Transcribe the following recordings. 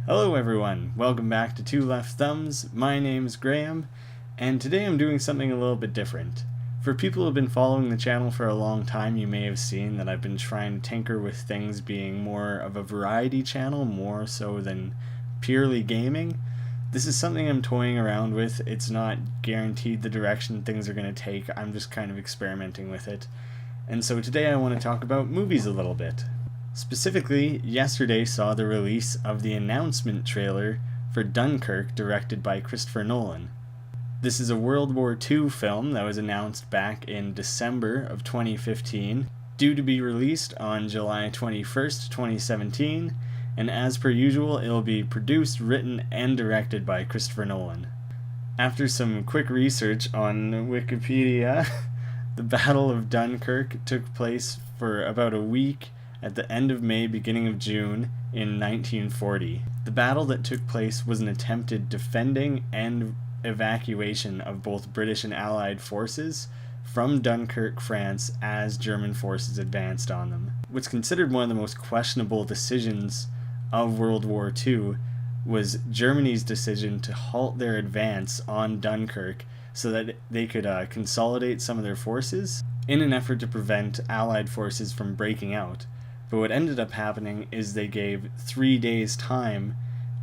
Hello everyone, welcome back to Two Left Thumbs. My name's Graham, and today I'm doing something a little bit different. For people who have been following the channel for a long time, you may have seen that I've been trying to tinker with things being more of a variety channel, more so than purely gaming. This is something I'm toying around with. It's not guaranteed the direction things are going to take. I'm just kind of experimenting with it. And so today I want to talk about movies a little bit. Specifically, yesterday saw the release of the announcement trailer for Dunkirk, directed by Christopher Nolan. This is a World War II film that was announced back in December of 2015, due to be released on July 21st, 2017, and as per usual, it'll be produced, written, and directed by Christopher Nolan. After some quick research on Wikipedia, the Battle of Dunkirk took place for about a week at the end of May, beginning of June in 1940. The battle that took place was an attempted defending and evacuation of both British and Allied forces from Dunkirk, France, as German forces advanced on them. What's considered one of the most questionable decisions of World War II was Germany's decision to halt their advance on Dunkirk so that they could consolidate some of their forces in an effort to prevent Allied forces from breaking out. But what ended up happening is they gave 3 days time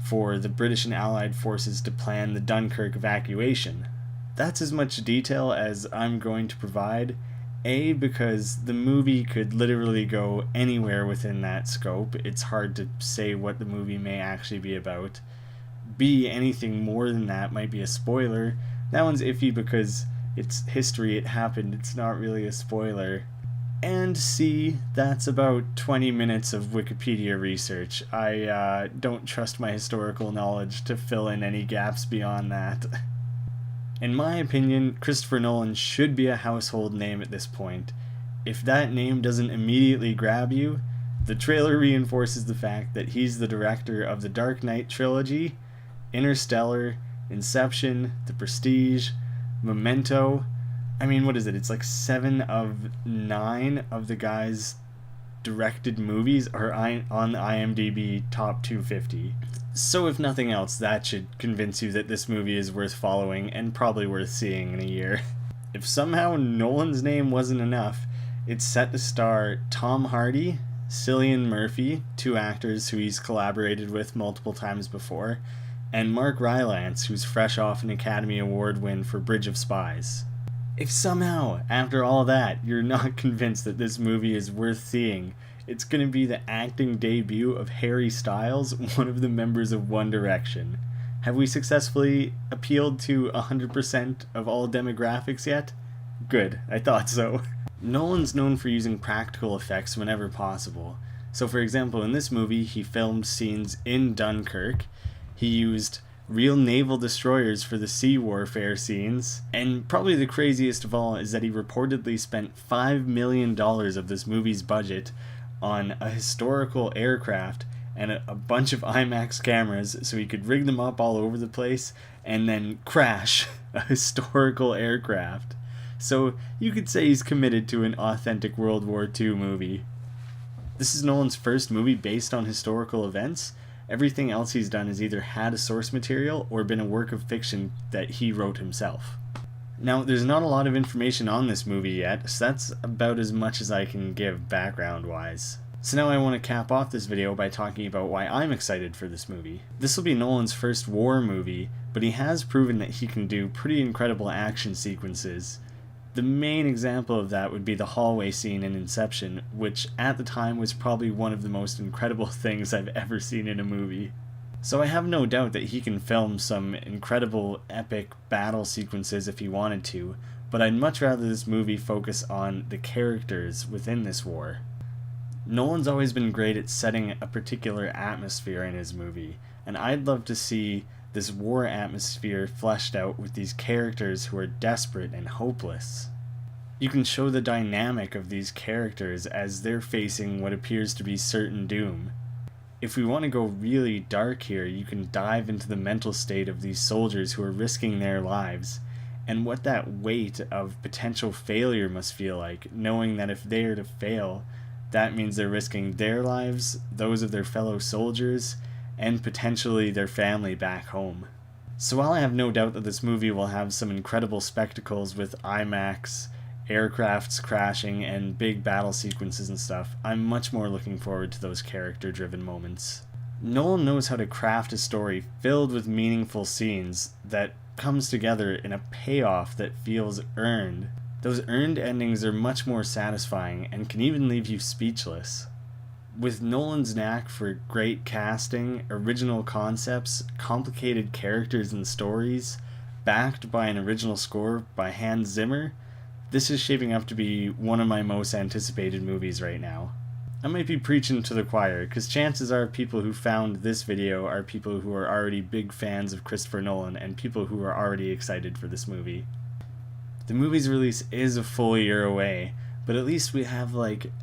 for the British and Allied forces to plan the Dunkirk evacuation. That's as much detail as I'm going to provide, A, because the movie could literally go anywhere within that scope. It's hard to say what the movie may actually be about. B, anything more than that might be a spoiler. That one's iffy because it's history, it happened, it's not really a spoiler. And C, that's about 20 minutes of Wikipedia research. I don't trust my historical knowledge to fill in any gaps beyond that. In my opinion, Christopher Nolan should be a household name at this point. If that name doesn't immediately grab you, the trailer reinforces the fact that he's the director of the Dark Knight trilogy, Interstellar, Inception, The Prestige, Memento. I mean, what is it? It's like 7 of 9 of the guy's directed movies are on the IMDb top 250. So if nothing else, that should convince you that this movie is worth following and probably worth seeing in a year. If somehow Nolan's name wasn't enough, it's set to star Tom Hardy, Cillian Murphy, 2 actors who he's collaborated with multiple times before, and Mark Rylance, who's fresh off an Academy Award win for Bridge of Spies. If somehow, after all that, you're not convinced that this movie is worth seeing, it's going to be the acting debut of Harry Styles, one of the members of One Direction. Have we successfully appealed to 100% of all demographics yet? Good, I thought so. Nolan's known for using practical effects whenever possible. So for example, in this movie, he filmed scenes in Dunkirk. He used real naval destroyers for the sea warfare scenes, and probably the craziest of all is that he reportedly spent $5 million of this movie's budget on a historical aircraft and a bunch of IMAX cameras so he could rig them up all over the place and then crash a historical aircraft. So you could say he's committed to an authentic World War II movie. This is Nolan's first movie based on historical events. Everything else he's done has either had a source material or been a work of fiction that he wrote himself. Now, there's not a lot of information on this movie yet, so that's about as much as I can give background-wise. So now I want to cap off this video by talking about why I'm excited for this movie. This will be Nolan's first war movie, but he has proven that he can do pretty incredible action sequences. The main example of that would be the hallway scene in Inception, which at the time was probably one of the most incredible things I've ever seen in a movie. So I have no doubt that he can film some incredible epic battle sequences if he wanted to, but I'd much rather this movie focus on the characters within this war. Nolan's always been great at setting a particular atmosphere in his movie, and I'd love to see this war atmosphere fleshed out with these characters who are desperate and hopeless. You can show the dynamic of these characters as they're facing what appears to be certain doom. If we want to go really dark here, you can dive into the mental state of these soldiers who are risking their lives, and what that weight of potential failure must feel like, knowing that if they are to fail, that means they're risking their lives, those of their fellow soldiers, and potentially their family back home. So while I have no doubt that this movie will have some incredible spectacles with IMAX, aircrafts crashing, and big battle sequences and stuff, I'm much more looking forward to those character-driven moments. Nolan knows how to craft a story filled with meaningful scenes that comes together in a payoff that feels earned. Those earned endings are much more satisfying and can even leave you speechless. With Nolan's knack for great casting, original concepts, complicated characters and stories, backed by an original score by Hans Zimmer, this is shaping up to be one of my most anticipated movies right now. I might be preaching to the choir, because chances are people who found this video are people who are already big fans of Christopher Nolan and people who are already excited for this movie. The movie's release is a full year away, but at least we have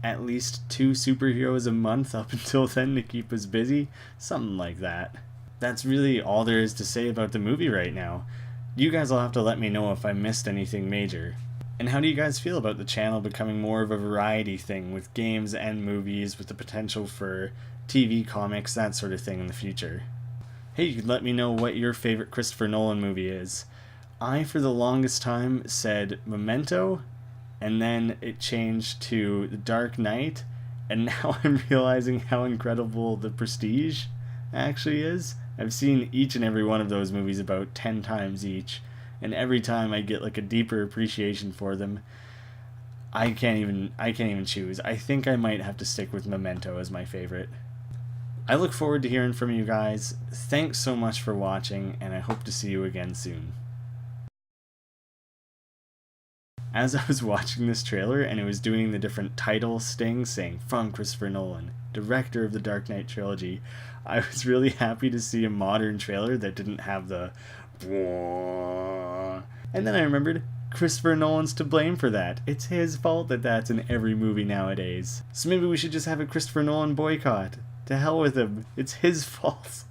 at least 2 superheroes a month up until then to keep us busy, something like that. That's really all there is to say about the movie right now. You guys will have to let me know if I missed anything major. And how do you guys feel about the channel becoming more of a variety thing with games and movies with the potential for TV, comics, that sort of thing in the future? Hey, you could let me know what your favorite Christopher Nolan movie is. I, for the longest time, said Memento, and then it changed to The Dark Knight, and now I'm realizing how incredible The Prestige actually is. I've seen each and every one of those movies about 10 times each, and every time I get a deeper appreciation for them. I can't even choose. I think I might have to stick with Memento as my favorite. I look forward to hearing from you guys. Thanks so much for watching, and I hope to see you again soon. As I was watching this trailer and it was doing the different title stings saying from Christopher Nolan, director of the Dark Knight trilogy, I was really happy to see a modern trailer that didn't have the and then I remembered Christopher Nolan's to blame for that. It's his fault that that's in every movie nowadays. So maybe we should just have a Christopher Nolan boycott. To hell with him. It's his fault.